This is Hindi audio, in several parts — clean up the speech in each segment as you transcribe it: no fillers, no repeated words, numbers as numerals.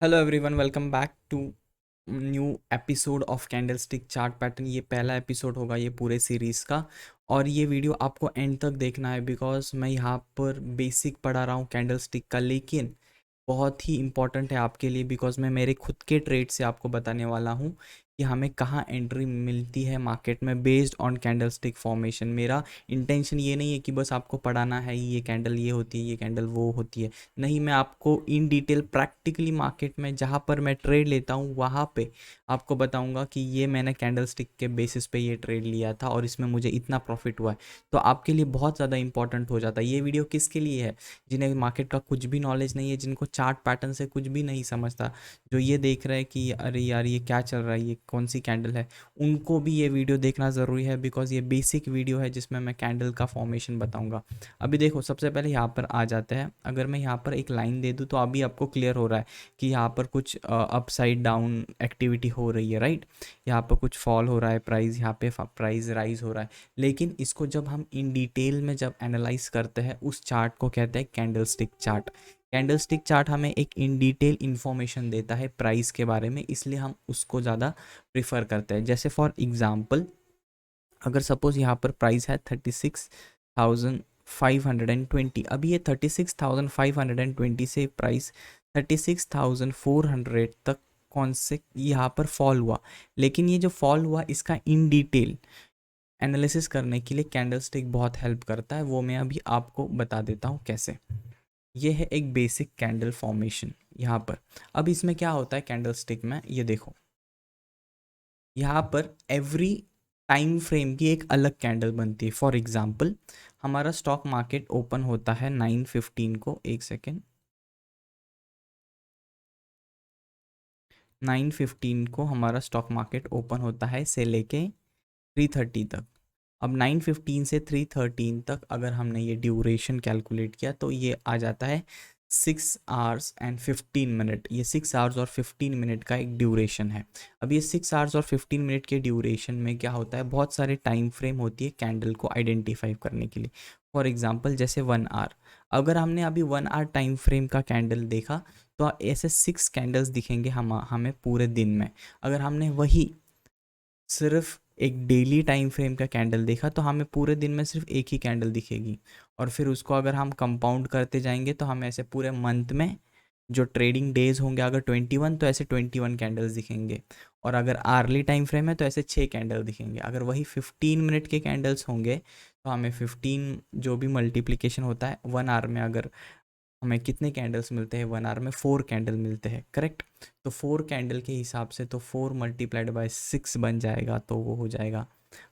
Hello everyone, welcome back to new episode of candlestick chart pattern. ये पहला एपिसोड होगा ये पूरे सीरीज़ का। और ये वीडियो आपको एंड तक देखना है बिकॉज मैं यहाँ पर बेसिक पढ़ा रहा हूँ कैंडलस्टिक का, लेकिन बहुत ही इंपॉर्टेंट है आपके लिए बिकॉज मैं मेरे खुद के ट्रेड से आपको बताने वाला हूँ कि हमें कहाँ एंट्री मिलती है मार्केट में बेस्ड ऑन कैंडलस्टिक फॉर्मेशन। मेरा इंटेंशन ये नहीं है कि बस आपको पढ़ाना है ये कैंडल ये होती है, ये कैंडल वो होती है। नहीं, मैं आपको इन डिटेल प्रैक्टिकली मार्केट में जहाँ पर मैं ट्रेड लेता हूँ वहाँ पे आपको बताऊँगा कि ये मैंने कैंडलस्टिक के बेसिस पे ये ट्रेड लिया था और इसमें मुझे इतना प्रॉफिट हुआ है। तो आपके लिए बहुत ज़्यादा इंपॉर्टेंट हो जाता है। ये वीडियो किसके लिए है? जिन्हें मार्केट का कुछ भी नॉलेज नहीं है, जिनको चार्ट पैटर्न से कुछ भी नहीं समझता, जो ये देख रहे हैं कि अरे यार ये क्या चल रहा है, ये कौन सी कैंडल है, उनको भी ये वीडियो देखना ज़रूरी है बिकॉज ये बेसिक वीडियो है जिसमें मैं कैंडल का फॉर्मेशन बताऊंगा। अभी देखो, सबसे पहले यहाँ पर आ जाते हैं। अगर मैं यहाँ पर एक लाइन दे दूँ तो अभी आपको क्लियर हो रहा है कि यहाँ पर कुछ अपसाइड डाउन एक्टिविटी हो रही है, राइट। यहाँ पर कुछ फॉल हो रहा है प्राइस, यहाँ पे प्राइस राइज हो रहा है। लेकिन इसको जब हम इन डिटेल में जब एनालाइज करते हैं उस चार्ट को कहते हैं कैंडलस्टिक चार्ट। कैंडलस्टिक चार्ट हमें एक इन डिटेल इन्फॉर्मेशन देता है प्राइस के बारे में, इसलिए हम उसको ज़्यादा प्रिफर करते हैं। जैसे फॉर एग्जांपल, अगर सपोज यहाँ पर प्राइस है 36,520, अभी ये 36,520 से प्राइस 36,400 तक कौन से यहाँ पर फॉल हुआ। लेकिन ये जो फॉल हुआ इसका इन डिटेल एनालिसिस करने के लिए कैंडलस्टिक बहुत हेल्प करता है, वो मैं अभी आपको बता देता हूँ कैसे। ये है एक बेसिक कैंडल फॉर्मेशन यहाँ पर। अब इसमें क्या होता है कैंडलस्टिक में, ये देखो, यहाँ पर एवरी टाइम फ्रेम की एक अलग कैंडल बनती है। फॉर एग्जांपल, हमारा स्टॉक मार्केट ओपन होता है 9:15 को, एक सेकेंड, 9:15 को हमारा स्टॉक मार्केट ओपन होता है से लेके 3:30 तक। अब 9:15 से 3:13 तक अगर हमने ये ड्यूरेशन कैलकुलेट किया तो ये आ जाता है 6 hours and 15 minute। ये 6 hours और 15 मिनट का एक ड्यूरेशन है। अब ये 6 hours और 15 मिनट के ड्यूरेशन में क्या होता है, बहुत सारे टाइम फ्रेम होती है कैंडल को आइडेंटिफाई करने के लिए। फॉर एग्जांपल जैसे 1 hour, अगर हमने अभी 1 hour टाइम फ्रेम का कैंडल देखा तो ऐसे 6 कैंडल्स दिखेंगे हमें पूरे दिन में। अगर हमने वही सिर्फ एक डेली टाइम फ्रेम का कैंडल देखा तो हमें पूरे दिन में सिर्फ एक ही कैंडल दिखेगी। और फिर उसको अगर हम कंपाउंड करते जाएंगे तो हमें ऐसे पूरे मंथ में जो ट्रेडिंग डेज होंगे अगर 21 तो ऐसे 21 कैंडल्स दिखेंगे। और अगर आर्ली टाइम फ्रेम है तो ऐसे 6 कैंडल दिखेंगे। अगर वही 15 मिनट के कैंडल्स होंगे तो हमें 15 जो भी मल्टीप्लिकेशन होता है 1 hour में, अगर हमें कितने कैंडल्स मिलते हैं 1 hour में, 4 कैंडल मिलते हैं, करेक्ट। तो 4 कैंडल के हिसाब से तो 4 × 6 बन जाएगा, तो वो हो जाएगा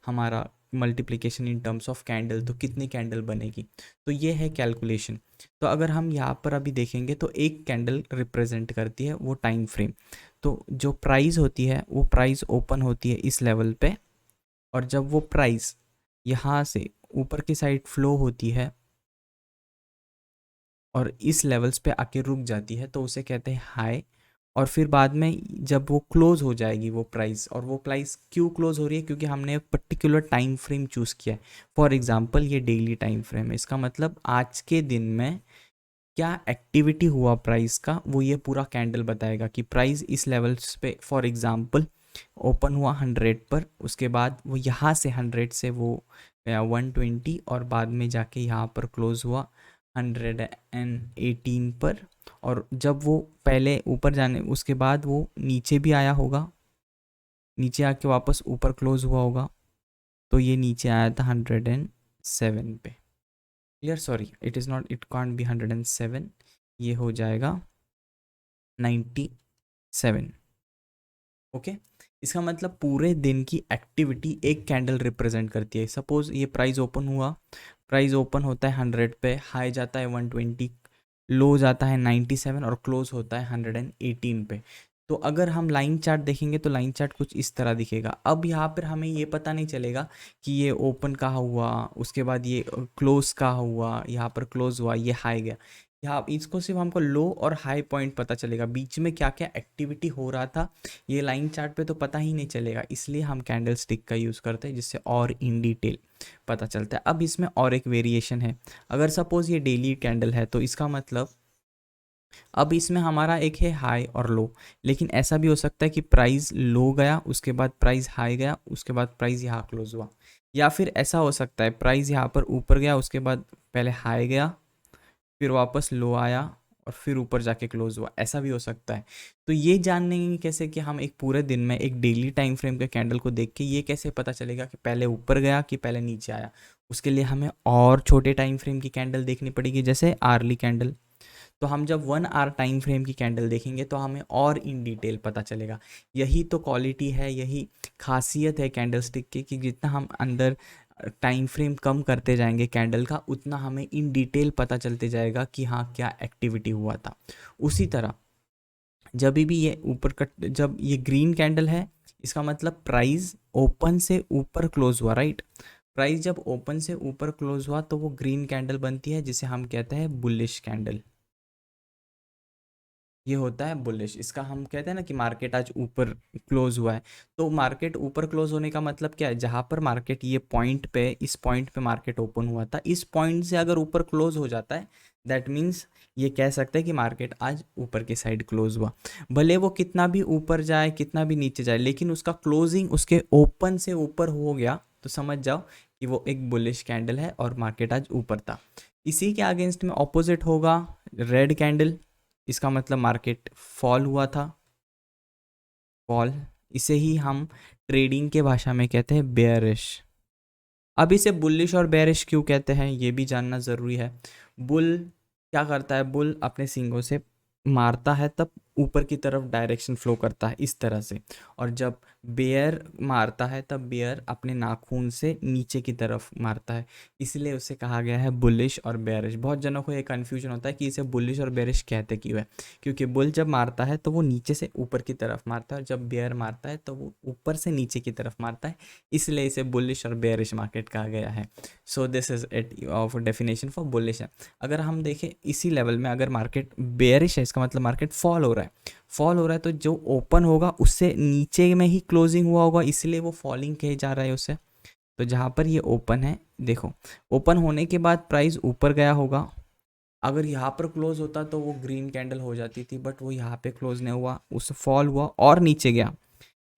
हमारा multiplication in terms of candle, तो कितनी कैंडल बनेगी। तो ये है कैलकुलेशन। तो अगर हम यहाँ पर अभी देखेंगे तो एक कैंडल रिप्रेजेंट करती है वो टाइम फ्रेम। तो जो प्राइस होती है वो प्राइस ओपन होती है इस लेवल पे, और जब वो प्राइस यहाँ से ऊपर की साइड फ्लो होती है और इस लेवल्स पे आके रुक जाती है तो उसे कहते हैं हाई। और फिर बाद में जब वो क्लोज हो जाएगी वो प्राइस, और वो प्राइस क्यों क्लोज हो रही है, क्योंकि हमने एक पर्टिकुलर टाइम फ्रेम चूज़ किया है। फॉर एग्जांपल ये डेली टाइम फ्रेम है, इसका मतलब आज के दिन में क्या एक्टिविटी हुआ प्राइस का वो ये पूरा कैंडल बताएगा कि प्राइस इस लेवल्स पे फॉर एग्जांपल ओपन हुआ 100 पर, उसके बाद वो यहाँ से 100 से वो गया 120 और बाद में जाके यहाँ पर क्लोज हुआ 118 पर। और जब वो पहले ऊपर जाने उसके बाद वो नीचे भी आया होगा, नीचे आके वापस ऊपर क्लोज हुआ होगा, तो ये नीचे आया था 107 पे। Clear, sorry, it is not, it can't be 107, ये हो जाएगा 97। ओके, इसका मतलब पूरे दिन की एक्टिविटी एक कैंडल रिप्रेजेंट करती है। सपोज ये प्राइस ओपन हुआ, प्राइस ओपन होता है 100 पे, हाई जाता है 120, लो जाता है 97 और क्लोज होता है 118 पे। तो अगर हम लाइन चार्ट देखेंगे तो लाइन चार्ट कुछ इस तरह दिखेगा। अब यहाँ पर हमें ये पता नहीं चलेगा कि ये ओपन कहाँ हुआ, उसके बाद ये क्लोज कहाँ हुआ, यहाँ पर क्लोज हुआ, ये हाई गया। यहाँ इसको सिर्फ हमको लो और हाई पॉइंट पता चलेगा, बीच में क्या क्या एक्टिविटी हो रहा था ये लाइन चार्ट पे तो पता ही नहीं चलेगा। इसलिए हम कैंडल स्टिक का यूज़ करते हैं जिससे और इन डिटेल पता चलता है। अब इसमें और एक वेरिएशन है। अगर सपोज़ ये डेली कैंडल है तो इसका मतलब अब इसमें हमारा एक है हाई और लो, लेकिन ऐसा भी हो सकता है कि प्राइस लो गया, उसके बाद प्राइस हाई गया, उसके बाद प्राइस यहाँ क्लोज हुआ। या फिर ऐसा हो सकता है प्राइस यहाँ पर ऊपर गया, उसके बाद पहले हाई गया, फिर वापस लो आया और फिर ऊपर जाके क्लोज हुआ, ऐसा भी हो सकता है। तो ये जानने कैसे कि हम एक पूरे दिन में एक डेली टाइम फ्रेम के कैंडल को देख के ये कैसे पता चलेगा कि पहले ऊपर गया कि पहले नीचे आया? उसके लिए हमें और छोटे टाइम फ्रेम की कैंडल देखनी पड़ेगी, जैसे आर्ली कैंडल। तो हम जब 1 आवर टाइम फ्रेम की कैंडल देखेंगे तो हमें और इन डिटेल पता चलेगा। यही तो क्वालिटी है, यही खासियत है कैंडल स्टिक की, कि जितना हम अंदर टाइम फ्रेम कम करते जाएंगे कैंडल का, उतना हमें इन डिटेल पता चलते जाएगा कि हाँ क्या एक्टिविटी हुआ था। उसी तरह जब भी ये ऊपर कट, जब ये ग्रीन कैंडल है, इसका मतलब प्राइस ओपन से ऊपर क्लोज हुआ, राइट? प्राइस जब ओपन से ऊपर क्लोज हुआ तो वो ग्रीन कैंडल बनती है, जिसे हम कहते हैं बुलिश कैंडल। ये होता है बुलिश। इसका हम कहते हैं ना कि मार्केट आज ऊपर क्लोज हुआ है। तो मार्केट ऊपर क्लोज होने का मतलब क्या है? जहाँ पर मार्केट ये पॉइंट पे, इस पॉइंट पे मार्केट ओपन हुआ था, इस पॉइंट से अगर ऊपर क्लोज हो जाता है, दैट मीन्स ये कह सकते हैं कि मार्केट आज ऊपर की साइड क्लोज हुआ। भले वो कितना भी ऊपर जाए, कितना भी नीचे जाए, लेकिन उसका क्लोजिंग उसके ओपन से ऊपर हो गया तो समझ जाओ कि वो एक बुलिश कैंडल है और मार्केट आज ऊपर था। इसी के अगेंस्ट में ऑपोजिट होगा रेड कैंडल। इसका मतलब मार्केट फॉल हुआ था, फॉल। इसे ही हम ट्रेडिंग के भाषा में कहते हैं बेयरिश। अब इसे बुलिश और बेयरिश क्यों कहते हैं ये भी जानना ज़रूरी है। बुल क्या करता है? बुल अपने सींगों से मारता है तब ऊपर की तरफ डायरेक्शन फ्लो करता है इस तरह से, और जब बेयर मारता है तब बेयर अपने नाखून से नीचे की तरफ मारता है। इसलिए उसे कहा गया है बुलिश और बेयरिश। बहुत जनों को ये कन्फ्यूजन होता है कि इसे बुलिश और बेयरिश कहते क्यों है। क्योंकि बुल जब मारता है तो वो नीचे से ऊपर की तरफ मारता है, और जब बेयर मारता है तो वो ऊपर से नीचे की तरफ मारता है, इसलिए इसे बुलिश और बेयरिश मार्केट कहा गया है। So this is it of definition for bullish है। अगर हम देखें इसी लेवल में, अगर मार्केट बेयरिश है, इसका मतलब मार्केट फॉल हो रहा है। फॉल हो रहा है तो जो ओपन होगा उससे नीचे में ही क्लोजिंग हुआ होगा, इसलिए वो फॉलिंग कहे जा रहा है उसे। तो जहाँ पर ये ओपन है, देखो ओपन होने के बाद प्राइस ऊपर गया होगा। अगर यहाँ पर क्लोज होता तो वो ग्रीन कैंडल हो जाती थी, बट वो यहाँ पे क्लोज नहीं हुआ, उससे फॉल हुआ और नीचे गया।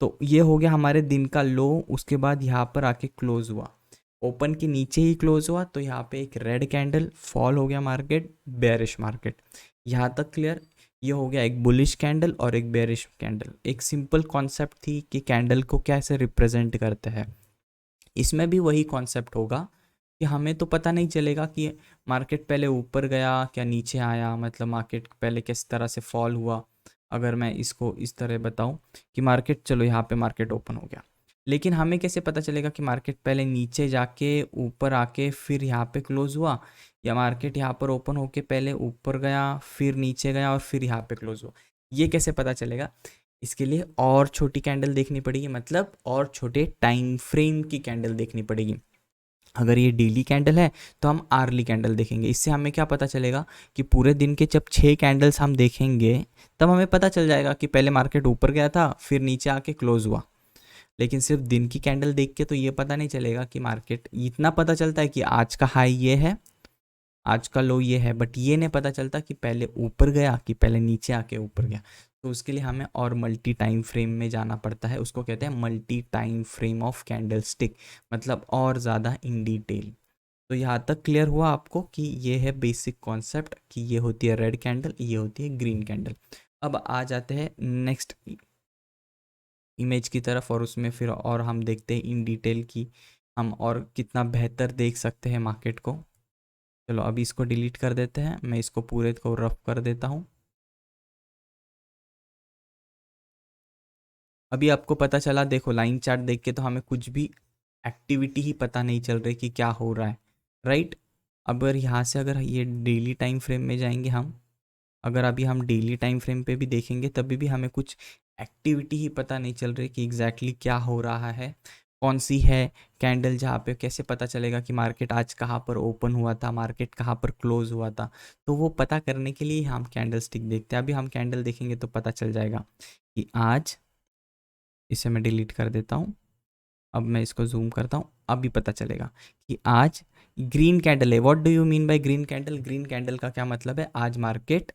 तो ये हो गया हमारे दिन का लो। उसके बाद यहाँ पर आके क्लोज हुआ, ओपन के नीचे ही क्लोज हुआ, तो यहाँ पे एक रेड कैंडल, फॉल हो गया मार्केट, बेयरिश मार्केट। यहाँ तक क्लियर? ये हो गया एक बुलिश कैंडल और एक बेयरिश कैंडल। एक सिंपल कॉन्सेप्ट थी कि कैंडल को कैसे रिप्रेजेंट करते हैं। इसमें भी वही कॉन्सेप्ट होगा कि हमें तो पता नहीं चलेगा कि मार्केट पहले ऊपर गया क्या नीचे आया, मतलब मार्केट पहले किस तरह से फॉल हुआ। अगर मैं इसको इस तरह बताऊं कि मार्केट, चलो यहाँ पे मार्केट ओपन हो गया, लेकिन हमें कैसे पता चलेगा कि मार्केट पहले नीचे जाके ऊपर आके फिर यहाँ पे क्लोज हुआ, या मार्केट यहाँ पर ओपन होके पहले ऊपर गया फिर नीचे गया और फिर यहाँ पे क्लोज हुआ? ये कैसे पता चलेगा? इसके लिए और छोटी कैंडल देखनी पड़ेगी, मतलब और छोटे टाइम फ्रेम की कैंडल देखनी पड़ेगी। अगर ये डेली कैंडल है तो हम आर्ली कैंडल देखेंगे। इससे हमें क्या पता चलेगा कि पूरे दिन के जब 6 कैंडल्स हम देखेंगे तब हमें पता चल जाएगा कि पहले मार्केट ऊपर गया था फिर नीचे आके क्लोज हुआ। लेकिन सिर्फ दिन की कैंडल देख के तो ये पता नहीं चलेगा कि मार्केट, इतना पता चलता है कि आज का हाई ये है, आज का लो ये है, बट ये नहीं पता चलता कि पहले ऊपर गया कि पहले नीचे आके ऊपर गया। तो उसके लिए हमें और मल्टी टाइम फ्रेम में जाना पड़ता है, उसको कहते हैं multi time frame of candle stick, मतलब और ज़्यादा इन डिटेल। तो यहाँ तक क्लियर हुआ आपको कि ये है बेसिक कॉन्सेप्ट, कि ये होती है रेड कैंडल, ये होती है ग्रीन कैंडल। अब आ जाते हैं नेक्स्ट इमेज की तरफ, और उसमें फिर और हम देखते हैं इन डिटेल की हम और कितना बेहतर देख सकते हैं मार्केट को। चलो अभी इसको डिलीट कर देते हैं, मैं इसको पूरे को रफ कर देता हूँ। अभी आपको पता चला, देखो लाइन चार्ट देख के तो हमें कुछ भी एक्टिविटी ही पता नहीं चल रही कि क्या हो रहा है, राइट? अगर यहाँ से अगर ये डेली टाइम फ्रेम में जाएंगे हम, अगर अभी हम डेली टाइम फ्रेम पे भी देखेंगे तभी भी हमें कुछ एक्टिविटी ही पता नहीं चल रही कि एग्जैक्टली क्या हो रहा है, कौन सी है कैंडल, जहाँ पे कैसे पता चलेगा कि मार्केट आज कहाँ पर ओपन हुआ था, मार्केट कहाँ पर क्लोज हुआ था। तो वो पता करने के लिए हम कैंडल स्टिक देखते हैं। अभी हम कैंडल देखेंगे तो पता चल जाएगा कि आज, इसे मैं डिलीट कर देता हूँ, अब मैं इसको जूम करता हूँ, अभी पता चलेगा कि आज ग्रीन कैंडल है। What do you mean by green candle? Green candle का क्या मतलब है? आज मार्केट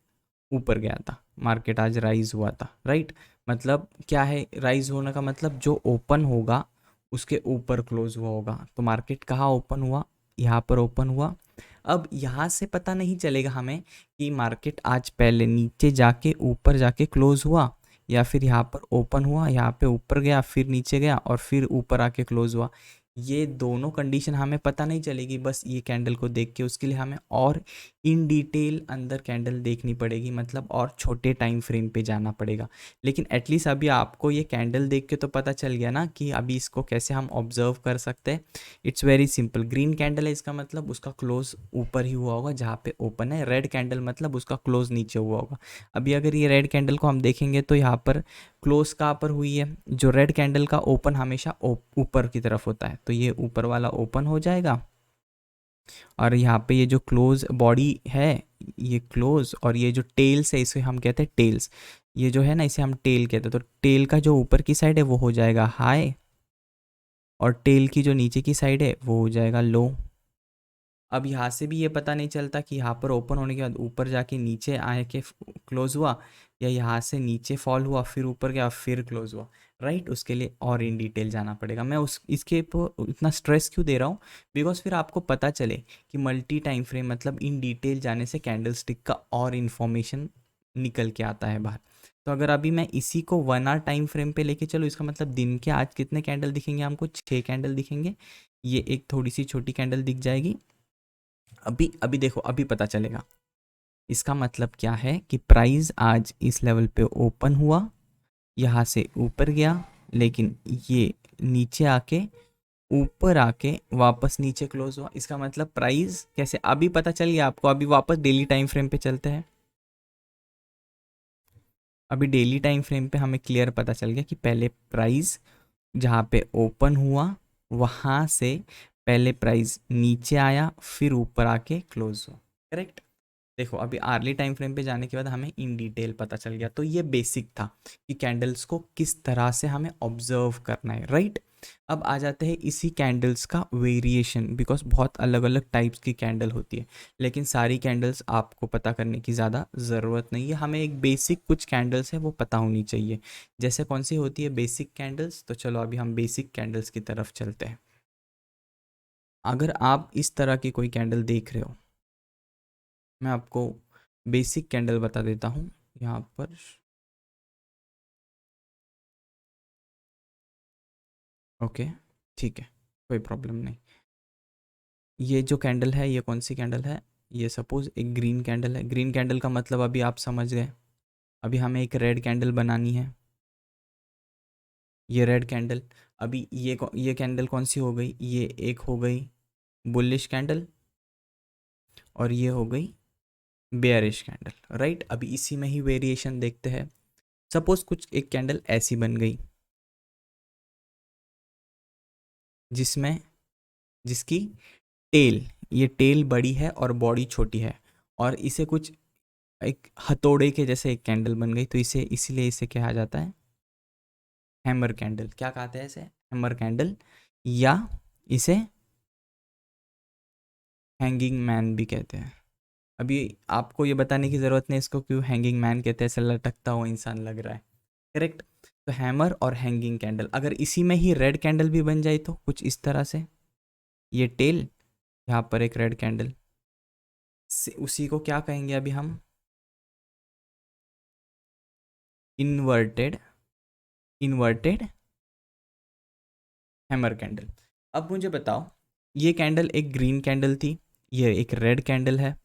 ऊपर गया था, मार्केट आज राइज हुआ था, राइट। मतलब क्या है राइज होने का मतलब, जो ओपन होगा उसके ऊपर क्लोज हुआ होगा। तो मार्केट कहाँ ओपन हुआ, यहाँ पर ओपन हुआ। अब यहाँ से पता नहीं चलेगा हमें कि मार्केट आज पहले नीचे जाके ऊपर जाके क्लोज हुआ, या फिर यहाँ पर ओपन हुआ, यहाँ पे ऊपर गया, फिर नीचे गया और फिर ऊपर आके क्लोज हुआ। ये दोनों कंडीशन हमें पता नहीं चलेगी बस ये कैंडल को देख के। उसके लिए हमें और इन डिटेल अंदर कैंडल देखनी पड़ेगी, मतलब और छोटे टाइम फ्रेम पे जाना पड़ेगा। लेकिन एटलीस्ट अभी आपको ये कैंडल देख के तो पता चल गया ना कि अभी इसको कैसे हम ऑब्जर्व कर सकते हैं। It's very simple. Green candle है, इसका मतलब उसका क्लोज ऊपर ही हुआ होगा जहाँ पे ओपन है। रेड कैंडल मतलब उसका क्लोज नीचे हुआ होगा। अभी अगर ये रेड कैंडल को हम देखेंगे तो यहाँ पर क्लोज कहाँ पर हुई है, जो रेड कैंडल का ओपन हमेशा ऊपर की तरफ होता है, तो ये ऊपर वाला ओपन हो जाएगा। और यहाँ पे ये जो क्लोज बॉडी है ये क्लोज, और ये जो टेल्स है इसे हम कहते हैं टेल्स। ये जो है ना इसे हम टेल कहते हैं। तो टेल का जो ऊपर की साइड है वो हो जाएगा हाई, और टेल की जो नीचे की साइड है वो हो जाएगा लो। अब यहाँ से भी ये पता नहीं चलता कि यहाँ पर ओपन होने के बाद ऊपर जाके नीचे आए के क्लोज हुआ, या यहाँ से नीचे फॉल हुआ फिर ऊपर गया फिर क्लोज हुआ, राइट। उसके लिए और इन डिटेल जाना पड़ेगा। मैं उस इसके ऊपर इतना स्ट्रेस क्यों दे रहा हूँ, बिकॉज फिर आपको पता चले कि मल्टी टाइम फ्रेम मतलब इन डिटेल जाने से कैंडल स्टिक का और इन्फॉर्मेशन निकल के आता है बाहर। तो अगर अभी मैं इसी को 1 आवर टाइम फ्रेम पे लेके चलो, इसका मतलब दिन के आज कितने कैंडल दिखेंगे हमको, 6 कैंडल दिखेंगे। ये एक थोड़ी सी छोटी कैंडल दिख जाएगी। अभी अभी देखो अभी पता चलेगा। इसका मतलब क्या है कि प्राइस आज इस लेवल पे ओपन हुआ, यहाँ से ऊपर गया, लेकिन ये नीचे आके ऊपर आके वापस नीचे क्लोज हुआ। इसका मतलब प्राइस कैसे, अभी पता चल गया आपको। अभी वापस डेली टाइम फ्रेम पे चलते हैं। अभी डेली टाइम फ्रेम पे हमें क्लियर पता चल गया कि पहले प्राइस जहाँ पे ओपन हुआ वहाँ से पहले प्राइस नीचे आया फिर ऊपर आके क्लोज हुआ, करेक्ट। देखो अभी आर्ली टाइम फ्रेम पे जाने के बाद हमें इन डिटेल पता चल गया। तो ये बेसिक था कि कैंडल्स को किस तरह से हमें ऑब्जर्व करना है, राइट। अब आ जाते हैं इसी कैंडल्स का वेरिएशन, बिकॉज बहुत अलग अलग टाइप्स की कैंडल होती है। लेकिन सारी कैंडल्स आपको पता करने की ज़्यादा ज़रूरत नहीं है। हमें एक बेसिक कुछ कैंडल्स है वो पता होनी चाहिए। जैसे कौन सी होती है बेसिक कैंडल्स, तो चलो अभी हम बेसिक कैंडल्स की तरफ चलते हैं। अगर आप इस तरह की कोई कैंडल देख रहे हो, मैं आपको बेसिक कैंडल बता देता हूँ यहाँ पर। ओके, ठीक है, कोई प्रॉब्लम नहीं। ये जो कैंडल है ये कौन सी कैंडल है, ये सपोज एक ग्रीन कैंडल है। ग्रीन कैंडल का मतलब अभी आप समझ गए। अभी हमें एक रेड कैंडल बनानी है, ये रेड कैंडल। अभी ये कैंडल कौन सी हो गई, ये एक हो गई बुलिश कैंडल, और ये हो गई बेयरिश कैंडल, राइट। अभी इसी में ही वेरिएशन देखते हैं। सपोज कुछ एक कैंडल ऐसी बन गई जिसमें जिसकी टेल, ये टेल बड़ी है और बॉडी छोटी है, और इसे कुछ एक हथौड़े के जैसे एक कैंडल बन गई, तो इसे इसीलिए इसे कहा जाता है हैमर कैंडल। क्या कहते हैं इसे, हैमर कैंडल, या इसे हैंगिंग मैन भी कहते हैं। अभी आपको ये बताने की ज़रूरत नहीं इसको क्यों हैंगिंग मैन कहते हैं, ऐसा लटकता हुआ इंसान लग रहा है, करेक्ट। तो हैमर और हैंगिंग कैंडल, अगर इसी में ही रेड कैंडल भी बन जाए तो कुछ इस तरह से, ये टेल, यहाँ पर एक रेड कैंडल, उसी को क्या कहेंगे अभी हम, इन्वर्टेड इन्वर्टेड हैमर कैंडल। अब मुझे बताओ, ये कैंडल एक ग्रीन कैंडल थी, ये एक रेड कैंडल है।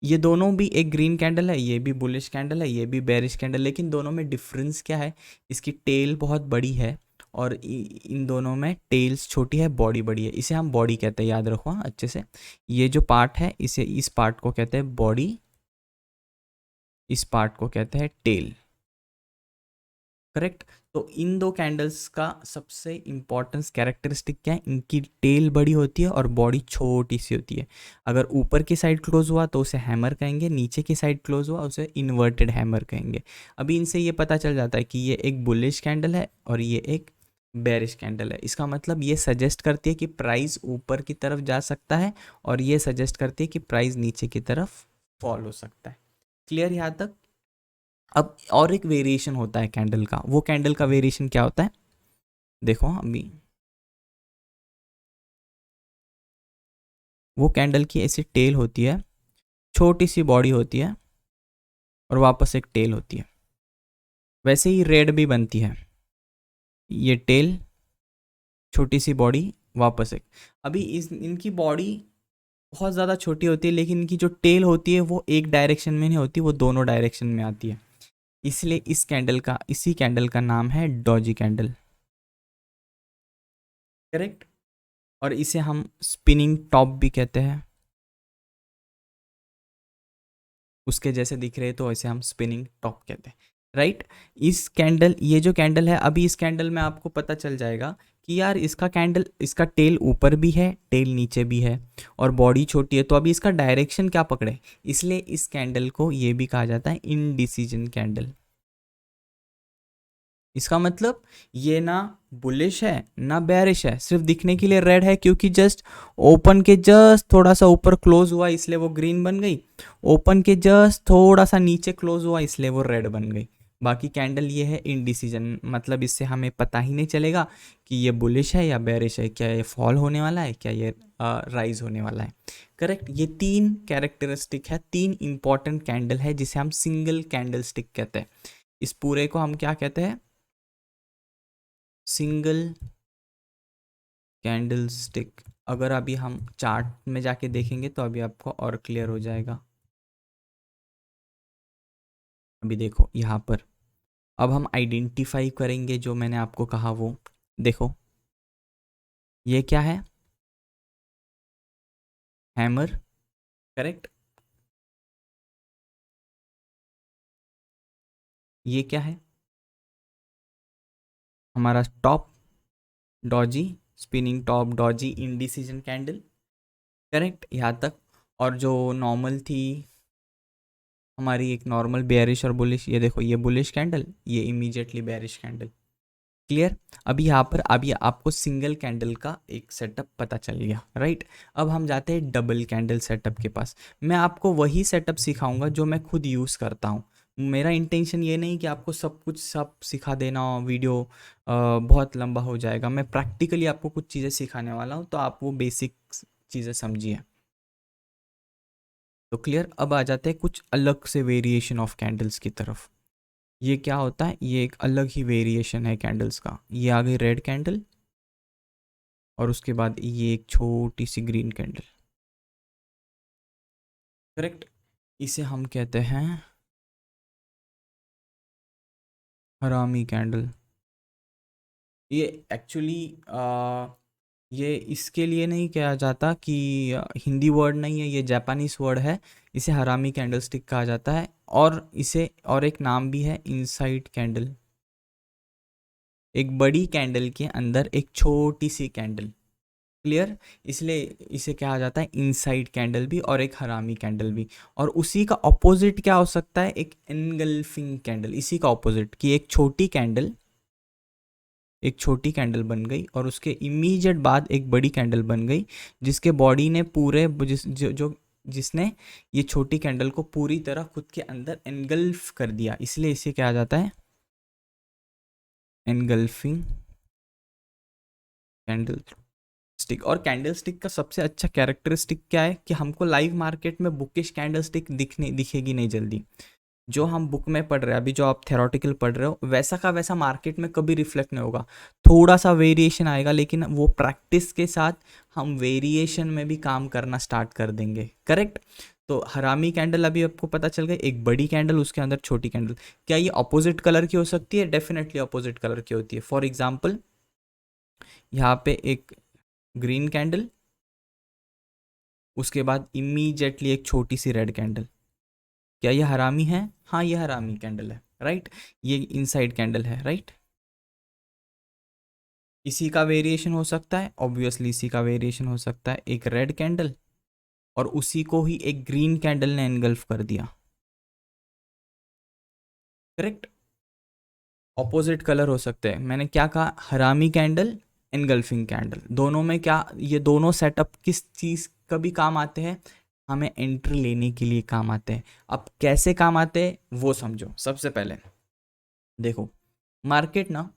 ये दोनों भी एक ग्रीन कैंडल है, ये भी बुलिश कैंडल है, ये भी बेरिश कैंडल। लेकिन दोनों में डिफरेंस क्या है, इसकी टेल बहुत बड़ी है और इन दोनों में टेल्स छोटी है, बॉडी बड़ी है। इसे हम बॉडी कहते हैं, याद रखो हाँ अच्छे से। ये जो पार्ट है इसे, इस पार्ट को कहते हैं बॉडी, इस पार्ट को कहते हैं टेल, करेक्ट। तो इन दो कैंडल्स का सबसे इंपॉर्टेंस कैरेक्टरिस्टिक क्या है, इनकी टेल बड़ी होती है और बॉडी छोटी सी होती है। अगर ऊपर की साइड क्लोज हुआ तो उसे हैमर कहेंगे, नीचे की साइड क्लोज हुआ उसे इन्वर्टेड हैमर कहेंगे। अभी इनसे ये पता चल जाता है कि ये एक बुलिश कैंडल है और ये एक बेरिश कैंडल है। इसका मतलब ये सजेस्ट करती है कि प्राइस ऊपर की तरफ जा सकता है, और ये सजेस्ट करती है कि प्राइस नीचे की तरफ फॉल हो सकता है। क्लियर यहाँ तक? अब और एक वेरिएशन होता है कैंडल का, वो कैंडल का वेरिएशन क्या होता है, देखो अभी वो कैंडल की ऐसी टेल होती है, छोटी सी बॉडी होती है और वापस एक टेल होती है। वैसे ही रेड भी बनती है, ये टेल, छोटी सी बॉडी, वापस एक। अभी इस इनकी बॉडी बहुत ज़्यादा छोटी होती है, लेकिन इनकी जो टेल होती है वो एक डायरेक्शन में नहीं होती, वो दोनों डायरेक्शन में आती है। इसलिए इसी कैंडल का नाम है डॉजी कैंडल। करेक्ट। और इसे हम स्पिनिंग टॉप भी कहते हैं, उसके जैसे दिख रहे तो इसे हम स्पिनिंग टॉप कहते हैं। राइट। इस कैंडल, ये जो कैंडल है, अभी इस कैंडल में आपको पता चल जाएगा कि यार इसका टेल ऊपर भी है, टेल नीचे भी है और बॉडी छोटी है, तो अभी इसका डायरेक्शन क्या पकड़े, इसलिए इस कैंडल को ये भी कहा जाता है इनडिसीजन कैंडल। इसका मतलब ये ना बुलिश है ना बेरिश है, सिर्फ दिखने के लिए रेड है, क्योंकि जस्ट ओपन के जस्ट थोड़ा सा ऊपर क्लोज हुआ इसलिए वो ग्रीन बन गई, ओपन के जस्ट थोड़ा सा नीचे क्लोज हुआ इसलिए वो रेड बन गई। बाकी कैंडल ये है इनडिसीजन, मतलब इससे हमें पता ही नहीं चलेगा कि ये बुलिश है या बेरिश है, क्या ये फॉल होने वाला है, क्या ये राइज होने वाला है। करेक्ट। ये तीन कैरेक्टरिस्टिक है, तीन इंपॉर्टेंट कैंडल है जिसे हम सिंगल कैंडल स्टिक कहते हैं। इस पूरे को हम क्या कहते हैं, सिंगल कैंडल स्टिक। अगर अभी हम चार्ट में जाके देखेंगे तो अभी आपको और क्लियर हो जाएगा। अभी देखो यहाँ पर, अब हम आइडेंटिफाई करेंगे जो मैंने आपको कहा वो। देखो ये क्या है, हैमर। करेक्ट। ये क्या है, हमारा top, Doge, spinning top, Doge, indecision candle. Correct यहाँ तक। और जो नॉर्मल थी हमारी, एक नॉर्मल बेयरिश और बुलिश, ये देखो ये बुलिश कैंडल, ये इमीडिएटली बेयरिश कैंडल। क्लियर। अभी यहाँ पर अभी आपको सिंगल कैंडल का एक सेटअप पता चल गया। राइट। अब हम जाते हैं डबल कैंडल सेटअप के पास। मैं आपको वही सेटअप सिखाऊंगा जो मैं खुद यूज़ करता हूँ। मेरा इंटेंशन ये नहीं कि आपको सब सिखा देना, वीडियो बहुत लंबा हो जाएगा। मैं प्रैक्टिकली आपको कुछ चीज़ें सिखाने वाला हूँ, तो आप वो बेसिक चीज़ें समझिए। तो क्लियर। अब आ जाते हैं कुछ अलग से वेरिएशन ऑफ कैंडल्स की तरफ। ये क्या होता है, ये एक अलग ही वेरिएशन है कैंडल्स का। ये आ गई रेड कैंडल और उसके बाद ये एक छोटी सी ग्रीन कैंडल। करेक्ट। इसे हम कहते हैं हरामी कैंडल। ये एक्चुअली ये इसके लिए नहीं कहा जाता कि हिंदी वर्ड नहीं है, ये जापानीज वर्ड है। इसे हरामी कैंडल स्टिक कहा जाता है, और इसे और एक नाम भी है इनसाइड कैंडल। एक बड़ी कैंडल के अंदर एक छोटी सी कैंडल। क्लियर। इसलिए इसे कहा जाता है इनसाइड कैंडल भी और एक हरामी कैंडल भी। और उसी का ऑपोजिट क्या हो सकता है, एक एनगल्फिंग कैंडल। इसी का ऑपोजिट कि एक छोटी कैंडल बन गई और उसके इमीडिएट बाद एक बड़ी कैंडल बन गई, जिसके बॉडी ने पूरे जिसने ये छोटी कैंडल को पूरी तरह खुद के अंदर एनगल्फ कर दिया, इसलिए इसे कहा जाता है एनगल्फिंग कैंडल स्टिक। और कैंडल स्टिक का सबसे अच्छा कैरेक्टरिस्टिक क्या है कि हमको लाइव मार्केट में बुकिश कैंडल स्टिक दिखेगी नहीं जल्दी। जो हम बुक में पढ़ रहे हैं अभी, जो आप थेरोटिकल पढ़ रहे हो, वैसा का वैसा मार्केट में कभी रिफ्लेक्ट नहीं होगा। थोड़ा सा वेरिएशन आएगा, लेकिन वो प्रैक्टिस के साथ हम वेरिएशन में भी काम करना स्टार्ट कर देंगे। करेक्ट। तो हरामी कैंडल अभी आपको पता चल गई, एक बड़ी कैंडल उसके अंदर छोटी कैंडल। क्या ये अपोजिट कलर की हो सकती है? डेफिनेटली अपोजिट कलर की होती है। फॉर एग्जाम्पल यहाँ पे एक ग्रीन कैंडल, उसके बाद इमीडिएटली एक छोटी सी रेड कैंडल। क्या ये हरामी है? हाँ ये हरामी कैंडल है। राइट। ये इनसाइड कैंडल है। राइट। इसी का वेरिएशन हो सकता है, ऑब्वियसली इसी का वेरिएशन हो सकता है एक रेड कैंडल, और उसी को ही एक ग्रीन कैंडल ने एनगल्फ कर दिया। करेक्ट। ऑपोजिट कलर हो सकते हैं। मैंने क्या कहा, हरामी कैंडल, एनगल्फिंग कैंडल। दोनों में क्या, ये दोनों सेटअप किस चीज़ कभी काम आते हैं, हमें एंट्री लेने के लिए काम आते हैं। अब कैसे काम आते हैं वो समझो। सबसे पहले देखो, मार्केट ना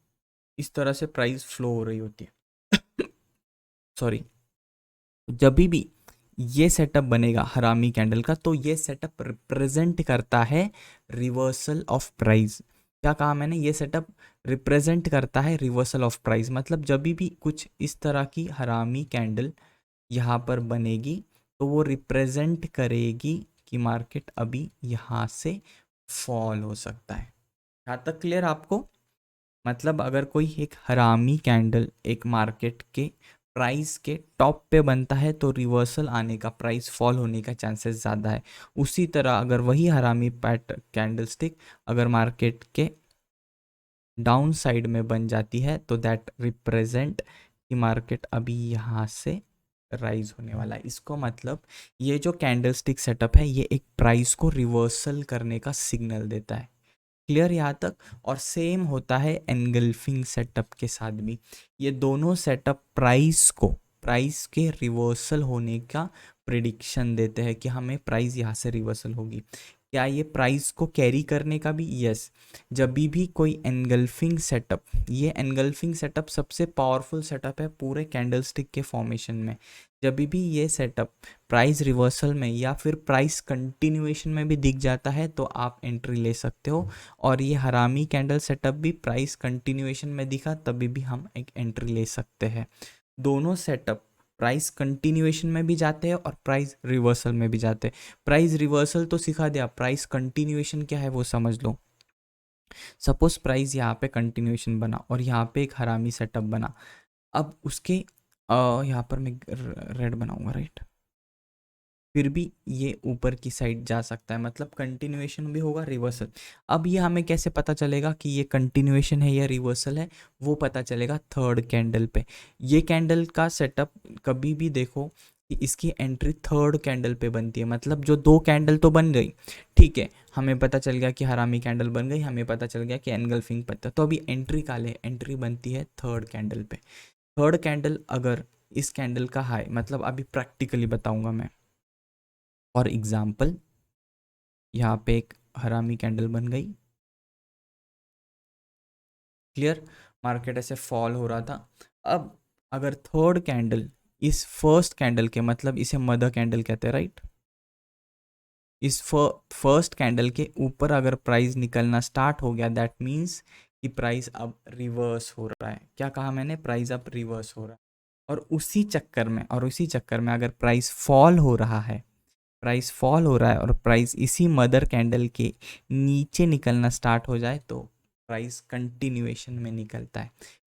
इस तरह से प्राइस फ्लो हो रही होती है सॉरी। जब भी ये सेटअप बनेगा हरामी कैंडल का, तो ये सेटअप रिप्रेजेंट करता है रिवर्सल ऑफ प्राइस। क्या कहा मैंने? ये सेटअप रिप्रेजेंट करता है रिवर्सल ऑफ प्राइस। मतलब जब भी कुछ इस तरह की हरामी कैंडल यहाँ पर बनेगी तो वो रिप्रेजेंट करेगी कि मार्केट अभी यहाँ से फॉल हो सकता है। यहाँ तक क्लियर आपको? मतलब अगर कोई एक हरामी कैंडल एक मार्केट के प्राइस के टॉप पे बनता है तो रिवर्सल आने का, प्राइस फॉल होने का चांसेस ज़्यादा है। उसी तरह अगर वही हरामी पैट कैंडल स्टिक अगर मार्केट के डाउन साइड में बन जाती है तो दैट रिप्रेजेंट कि मार्केट अभी यहाँ से राइज होने वाला है। इसको मतलब ये जो कैंडल स्टिक सेटअप है ये एक प्राइस को रिवर्सल करने का सिग्नल देता है। क्लियर यहाँ तक? और सेम होता है एनगल्फिंग सेटअप के साथ भी। ये दोनों सेटअप प्राइस के रिवर्सल होने का प्रिडिक्शन देते हैं कि हमें प्राइस यहाँ से रिवर्सल होगी। क्या ये प्राइस को कैरी करने का भी? यस। जब भी कोई एनगल्फिंग सेटअप, ये एनगल्फिंग सेटअप सबसे पावरफुल सेटअप है पूरे कैंडलस्टिक के फॉर्मेशन में। जब भी ये सेटअप प्राइस रिवर्सल में या फिर प्राइस कंटिन्यूएशन में भी दिख जाता है तो आप एंट्री ले सकते हो। और ये हरामी कैंडल सेटअप भी प्राइस कंटिन्यूएशन में दिखा तभी भी हम एक एंट्री ले सकते हैं। दोनों सेटअप प्राइस कंटिन्यूएशन में भी जाते हैं और प्राइस रिवर्सल में भी जाते हैं। प्राइस रिवर्सल तो सिखा दिया, प्राइस कंटिन्यूएशन क्या है वो समझ लो। सपोज प्राइस यहाँ पे कंटिन्यूएशन बना और यहाँ पे एक हरामी सेटअप बना। अब उसके यहाँ पर मैं रेड बनाऊंगा, राइट। फिर भी ये ऊपर की साइड जा सकता है, मतलब कंटिन्यूएशन भी होगा, रिवर्सल। अब ये हमें कैसे पता चलेगा कि ये कंटिन्यूएशन है या रिवर्सल है? वो पता चलेगा थर्ड कैंडल पे। ये कैंडल का सेटअप कभी भी देखो कि इसकी एंट्री थर्ड कैंडल पे बनती है। मतलब जो दो कैंडल तो बन गई, ठीक है, हमें पता चल गया कि हरामी कैंडल बन गई, हमें पता चल गया कि एनगल्फिंग पत्ता, तो अभी एंट्री काले, एंट्री बनती है थर्ड कैंडल पे। थर्ड कैंडल अगर इस कैंडल का हाई, मतलब अभी प्रैक्टिकली बताऊंगा मैं। फॉर एग्जाम्पल यहाँ पे एक हरामी कैंडल बन गई, क्लियर। मार्केट ऐसे फॉल हो रहा था। अब अगर थर्ड कैंडल इस फर्स्ट कैंडल के, मतलब इसे मदर कैंडल कहते हैं, राइट, इस फर्स्ट कैंडल के ऊपर अगर प्राइस निकलना स्टार्ट हो गया, दैट मीन्स कि प्राइस अब रिवर्स हो रहा है। क्या कहा मैंने? प्राइस अब रिवर्स हो रहा है। और उसी चक्कर में अगर प्राइस फॉल हो रहा है, और प्राइस इसी मदर कैंडल के नीचे निकलना स्टार्ट हो जाए तो प्राइस कंटिन्यूएशन में निकलता है।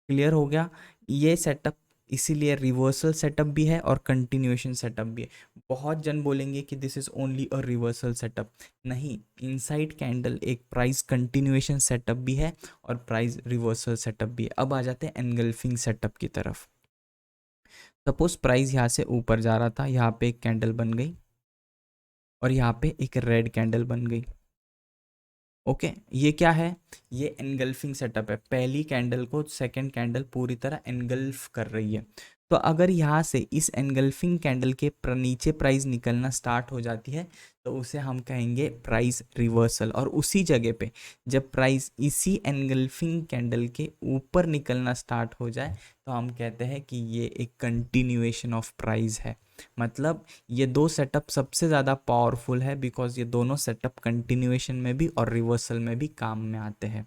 क्लियर हो गया? ये सेटअप इसीलिए रिवर्सल सेटअप भी है और कंटिन्यूएशन सेटअप भी है। बहुत जन बोलेंगे कि this is only a reversal setup. नहीं, इनसाइड कैंडल एक प्राइस कंटिन्यूएशन सेटअप भी है और प्राइस रिवर्सल सेटअप भी है। अब आ जाते हैं एनगल्फिंग सेटअप की तरफ। सपोज प्राइस यहाँ से ऊपर जा रहा था, यहाँ पे एक कैंडल बन गई और यहाँ पे एक रेड कैंडल बन गई। ओके, ये क्या है? ये एनगल्फिंग सेटअप है। पहली कैंडल को सेकंड कैंडल पूरी तरह एनगल्फ कर रही है। तो अगर यहाँ से इस एनगल्फिंग कैंडल के नीचे प्राइस निकलना स्टार्ट हो जाती है तो उसे हम कहेंगे प्राइस रिवर्सल। और उसी जगह पे जब प्राइस इसी एनगल्फिंग कैंडल के ऊपर निकलना स्टार्ट हो जाए तो हम कहते हैं कि ये एक कंटिन्यूएशन ऑफ प्राइस है। मतलब ये दो सेटअप सबसे ज़्यादा पावरफुल है बिकॉज ये दोनों सेटअप कंटिन्यूएशन में भी और रिवर्सल में भी काम में आते हैं।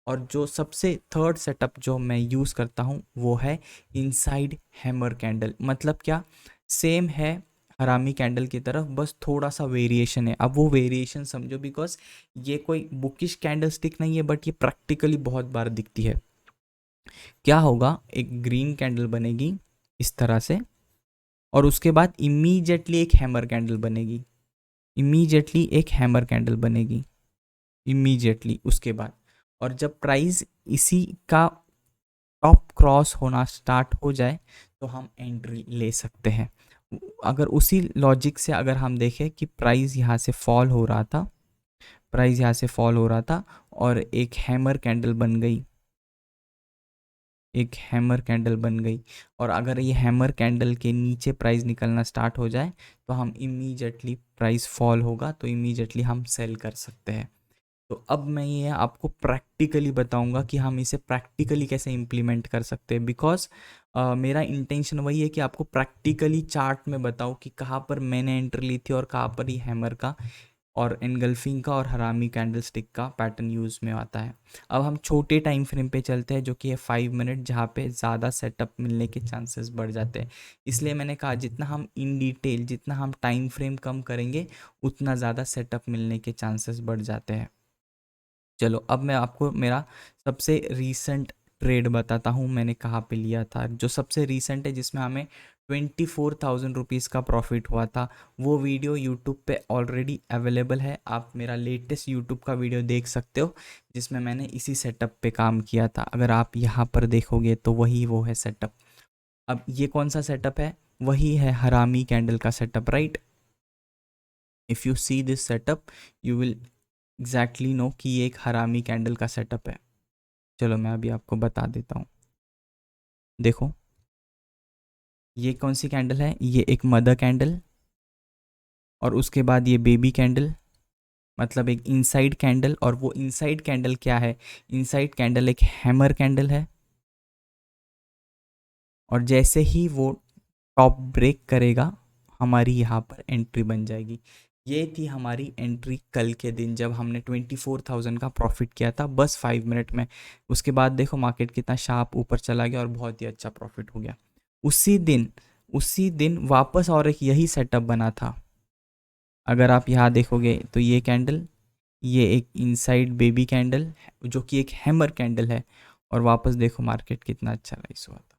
और जो सबसे थर्ड सेटअप जो मैं यूज़ करता हूँ वो है इनसाइड हैमर कैंडल। मतलब क्या? सेम है हरामी कैंडल की तरफ, बस थोड़ा सा वेरिएशन है। अब वो वेरिएशन समझो, बिकॉज ये कोई बुकिश कैंडल स्टिक नहीं है बट ये प्रैक्टिकली बहुत बार दिखती है। क्या होगा? एक ग्रीन कैंडल बनेगी इस तरह से और उसके बाद इमीजिएटली एक हैमर कैंडल बनेगी, इमीजिएटली उसके बाद। और जब प्राइस इसी का टॉप क्रॉस होना स्टार्ट हो जाए तो हम एंट्री ले सकते हैं। अगर उसी लॉजिक से अगर हम देखें कि प्राइस यहाँ से फॉल हो रहा था, और एक हैमर कैंडल बन गई, एक हैमर कैंडल बन गई। और अगर ये हैमर कैंडल के नीचे प्राइस निकलना स्टार्ट हो जाए तो हम इमीडिएटली प्राइस फॉल होगा तो इमीडिएटली हम सेल कर सकते हैं। तो अब मैं ये आपको प्रैक्टिकली बताऊंगा कि हम इसे प्रैक्टिकली कैसे इम्प्लीमेंट कर सकते हैं, बिकॉज मेरा इंटेंशन वही है कि आपको प्रैक्टिकली चार्ट में बताऊं कि कहाँ पर मैंने एंट्री ली थी और कहाँ पर ही हैमर का और एनगल्फिंग का और हरामी कैंडलस्टिक का पैटर्न यूज़ में आता है। अब हम छोटे टाइम फ्रेम पे चलते हैं जो कि है 5 मिनट, जहाँ पे ज़्यादा सेटअप मिलने के चांसेस बढ़ जाते हैं। इसलिए मैंने कहा जितना हम इन डिटेल, जितना हम टाइम फ्रेम कम करेंगे उतना ज़्यादा सेटअप मिलने के चांसेस बढ़ जाते हैं। चलो अब मैं आपको मेरा सबसे रीसेंट ट्रेड बताता हूँ मैंने कहाँ पे लिया था। जो सबसे रीसेंट है जिसमें हमें 24,000 रुपीज़ का प्रॉफिट हुआ था, वो वीडियो यूट्यूब पे ऑलरेडी अवेलेबल है। आप मेरा लेटेस्ट यूट्यूब का वीडियो देख सकते हो जिसमें मैंने इसी सेटअप पे काम किया था। अगर आप यहाँ पर देखोगे तो वही वो है सेटअप। अब ये कौन सा सेटअप है? वही है हरामी कैंडल का setup, right? If you see this setup you will exactly know कि ये एक हरामी कैंडल का सेटअप है। चलो मैं अभी आपको बता देता हूँ। देखो ये कौन सी कैंडल है? ये एक मदर कैंडल और उसके बाद ये बेबी कैंडल, मतलब एक इनसाइड कैंडल। और वो इनसाइड कैंडल क्या है? इनसाइड कैंडल एक हैमर कैंडल है और जैसे ही वो टॉप ब्रेक करेगा हमारी यहाँ पर एंट्री बन जाएगी। ये थी हमारी एंट्री कल के दिन जब हमने 24,000 का प्रॉफिट किया था बस 5 मिनट में। उसके बाद देखो मार्केट कितना शार्प ऊपर चला गया और बहुत ही अच्छा प्रॉफिट हो गया। उसी दिन वापस और एक यही सेटअप बना था। अगर आप यहाँ देखोगे तो ये कैंडल, ये एक इनसाइड बेबी कैंडल जो कि एक हैमर कैंडल है और वापस देखो मार्केट कितना अच्छा राइज हुआ था।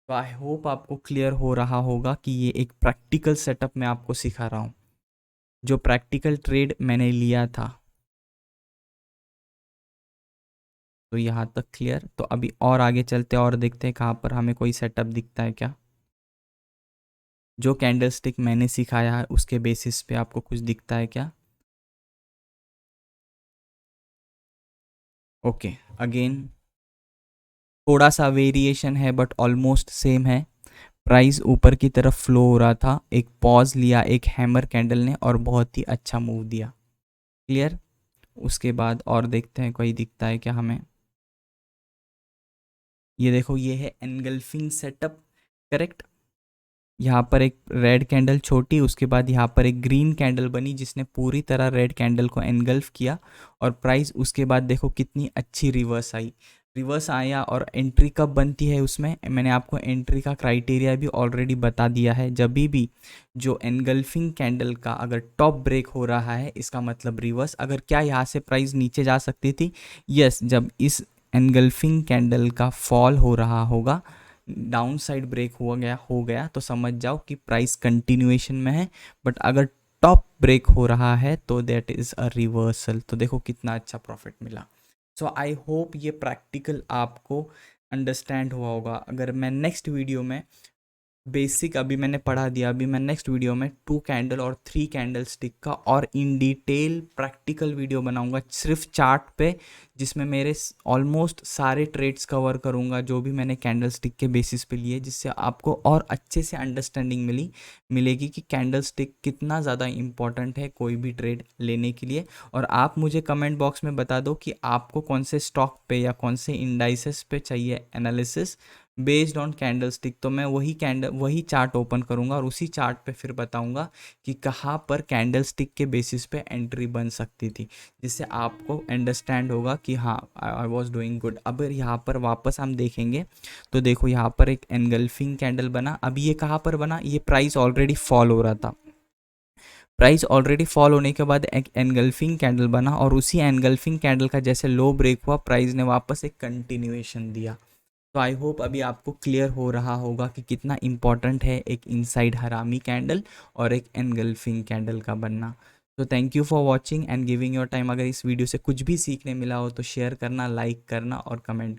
तो आई होप आपको क्लियर हो रहा होगा कि ये एक प्रैक्टिकल सेटअप मैं आपको सिखा रहा हूँ, जो प्रैक्टिकल ट्रेड मैंने लिया था। तो यहाँ तक क्लियर। तो अभी और आगे चलते हैं और देखते हैं कहाँ पर हमें कोई सेटअप दिखता है क्या। जो कैंडलस्टिक मैंने सिखाया है उसके बेसिस पे आपको कुछ दिखता है क्या? ओके, अगेन थोड़ा सा वेरिएशन है बट ऑलमोस्ट सेम है। प्राइस ऊपर की तरफ फ्लो हो रहा था, एक पॉज लिया एक हैमर कैंडल ने और बहुत ही अच्छा मूव दिया। क्लियर? उसके बाद और देखते हैं कोई दिखता है क्या हमें। ये देखो ये है एनगल्फिंग सेटअप, करेक्ट? यहाँ पर एक रेड कैंडल छोटी, उसके बाद यहाँ पर एक ग्रीन कैंडल बनी जिसने पूरी तरह रेड कैंडल को एनगल्फ किया और प्राइस उसके बाद देखो कितनी अच्छी रिवर्स आई। रिवर्स आया और एंट्री कब बनती है उसमें मैंने आपको एंट्री का क्राइटेरिया भी ऑलरेडी बता दिया है। जब भी जो एनगल्फिंग कैंडल का अगर टॉप ब्रेक हो रहा है इसका मतलब रिवर्स। अगर क्या यहाँ से प्राइस नीचे जा सकती थी? यस, जब इस एनगल्फिंग कैंडल का फॉल हो रहा होगा, डाउन साइड ब्रेक हो गया तो समझ जाओ कि प्राइस कंटिन्यूएशन में है। बट अगर टॉप ब्रेक हो रहा है तो दैट इज़ अ रिवर्सल। तो देखो कितना अच्छा प्रॉफिट मिला। सो आई होप ये प्रैक्टिकल आपको अंडरस्टैंड हुआ होगा। अगर मैं नेक्स्ट वीडियो में बेसिक अभी मैंने पढ़ा दिया, अभी मैं नेक्स्ट वीडियो में 2 कैंडल और 3 कैंडल स्टिक का और इन डिटेल प्रैक्टिकल वीडियो बनाऊंगा सिर्फ चार्ट पे, जिसमें मेरे ऑलमोस्ट सारे ट्रेड्स कवर करूंगा जो भी मैंने कैंडल स्टिक के बेसिस पे लिए, जिससे आपको और अच्छे से अंडरस्टैंडिंग मिलेगी कि कैंडल स्टिक कितना ज़्यादा इंपॉर्टेंट है कोई भी ट्रेड लेने के लिए। और आप मुझे कमेंट बॉक्स में बता दो कि आपको कौन से स्टॉक पे या कौन से इंडाइसेस पे चाहिए analysis based on candle stick. तो मैं वही चार्ट ओपन करूंगा और उसी चार्ट पे फिर बताऊंगा कि कहाँ पर कैंडल स्टिक के बेसिस पे एंट्री बन सकती थी, जिससे आपको अंडरस्टैंड होगा कि हाँ आई वॉज डूइंग गुड। अब यहाँ पर वापस हम देखेंगे तो देखो यहाँ पर एक एनगल्फिंग कैंडल बना। अभी ये कहाँ पर बना? ये प्राइस ऑलरेडी फॉल हो रहा था। प्राइस ऑलरेडी फॉल होने के बाद एक एनगल्फिंग कैंडल बना और उसी एनगल्फिंग कैंडल का जैसे लो ब्रेक हुआ प्राइस ने वापस एक कंटिन्यूएशन दिया। तो आई होप अभी आपको क्लियर हो रहा होगा कि कितना इंपॉर्टेंट है एक इनसाइड हरामी कैंडल और एक एनगल्फिंग कैंडल का बनना। तो thank you for watching and giving your time. अगर इस वीडियो से कुछ भी सीखने मिला हो तो शेयर करना, लाइक करना और कमेंट